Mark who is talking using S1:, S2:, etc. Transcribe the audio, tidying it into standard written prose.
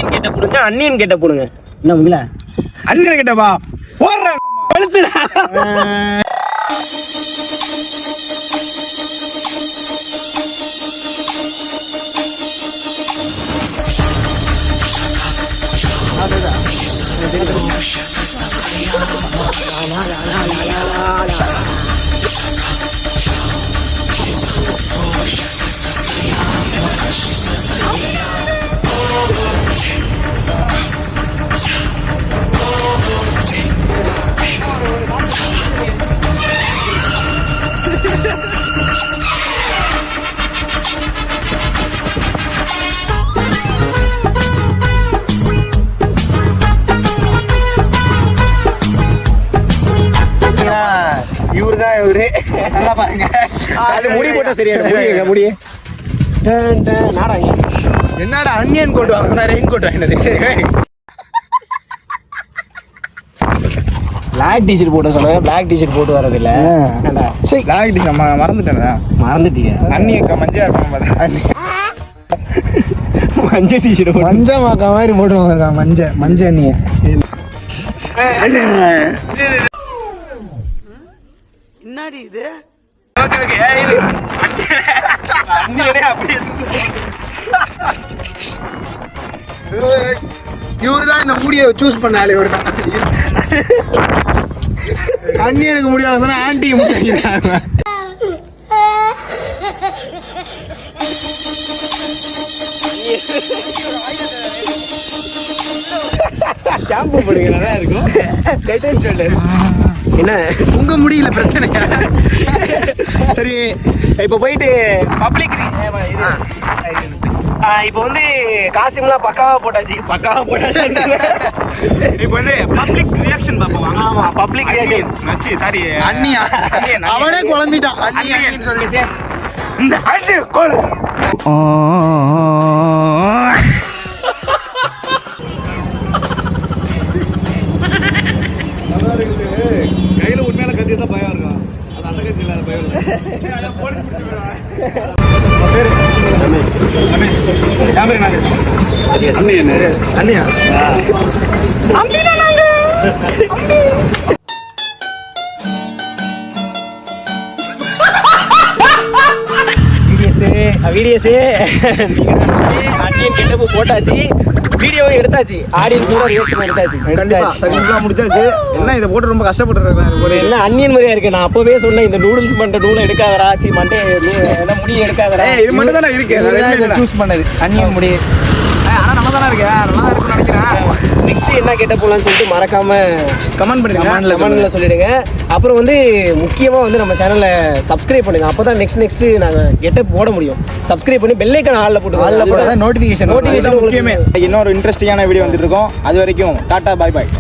S1: அண்ணியன் கேட்ட போடுங்க, அண்ணியன் கேட்ட போடுங்க.
S2: என்ன முகில
S3: அண்ணன் கிட்டப்பா போடுறான் பழுத்துடா. இவருதான் இவரு. நல்லா பாருங்க. அது முடி போட்டா சரியா முடி.
S1: நாடாங்க
S3: என்னடா அன்னியன் கோட் வாங்கினா ரெயின் கோட் வாங்கினது.
S1: பிளாக் டிஷர்ட் போட்டு சொல்லுங்க. பிளாக் டிஷர்ட் போட்டு வரது இல்ல.
S3: சரி பிளாக் டிஷர்ட் மறந்துட்டேன்டா.
S1: மறந்துட்டீங்க.
S3: அண்ணி அக்கா மஞ்சள் இருப்பாங்க பார்த்தா.
S1: மஞ்சள் டிஷர்ட்
S3: மஞ்சள் மாக்கா மாதிரி போட்டு வந்திருக்காங்க. மஞ்சள் அண்ணிய.
S1: என்னடி இது?
S3: Okay okay. இது அண்ணியனே அப்படியே இவரு தான் இந்த முடியை சூஸ் பண்ணாலே. இவரு தான் அண்ணியனுக்கு முடியாது சொன்னா ஆன்டிக்கு முடியாது.
S1: ஷாம்பு போடுங்க, நல்லா இருக்கும். என்ன
S3: உங்க முடியல பிரச்சனை.
S1: சரி, இப்போ போயிட்டு பப்ளிக் இப்போ வந்து காசுலாம் பக்காவா போட்டாச்சு.
S3: இப்போ வந்து பப்ளிக் ரியாக்ஷன் பார்ப்போம்.
S1: ஆமா, பப்ளிக் ரியாக்ஷன்
S3: நச்சி சாரி அண்ணியா. அவனே குழம்பிட்டான். அண்ணியான்னு சொல்லி இந்த அண்ணி கோல. கையில உண்மையில கத்தி தான் பயம் இருக்கும். அது அந்த கத்தி இல்லாத பயம்
S1: வீடியோஸு நீங்கள் சொன்னது அண்ணியன் கிட்ட போட்டாச்சு. வீடியோவும் எடுத்தாச்சு. ஆடியன்ஸோட ரியாக்ஷன் எடுத்தாச்சு.
S3: கண்டிப்பாக முடிச்சாச்சு. என்ன இதை போட்டு ரொம்ப கஷ்டப்பட்டுருக்கேன்.
S1: ஒரு என்ன அண்ணியன் மாதிரியா இருக்கு. நான் அப்பவே சொன்னேன் இந்த நூடுல்ஸ் பண்ணுற நூலை எடுக்காதரா. மண்டே என்ன முடி எடுக்காதரா.
S3: இது மட்டும் தானே இருக்கு சூஸ் பண்ணது அண்ணியன் முடி. ஆனால் நம்ம தானே இருக்கு. நல்லா தான் இருக்குன்னு நினைக்கிறேன்.
S1: நெக்ஸ்ட் என்ன கேட்ட போகலான்னு சொல்லிட்டு மறக்காம
S3: கமெண்ட் பண்ணுங்க.
S1: கமெண்ட்ல சொல்லிடுங்க. அப்புறம் வந்து முக்கியமாக வந்து நம்ம சேனலை சப்ஸ்கிரைப் பண்ணுங்க. அப்போ தான் நெக்ஸ்ட் நாங்கள் கெட்டப் போட முடியும். சப்ஸ்கிரைப் பண்ணி பெல் ஐக்கான் ஆல்ல போட்டு
S3: நோட்டிஃபிகேஷன் முக்கியமே. இன்னொரு இன்ட்ரெஸ்டிங்கான வீடியோ வந்துட்டு இருக்கோம். அது வரைக்கும் டாடா பாய் பாய்.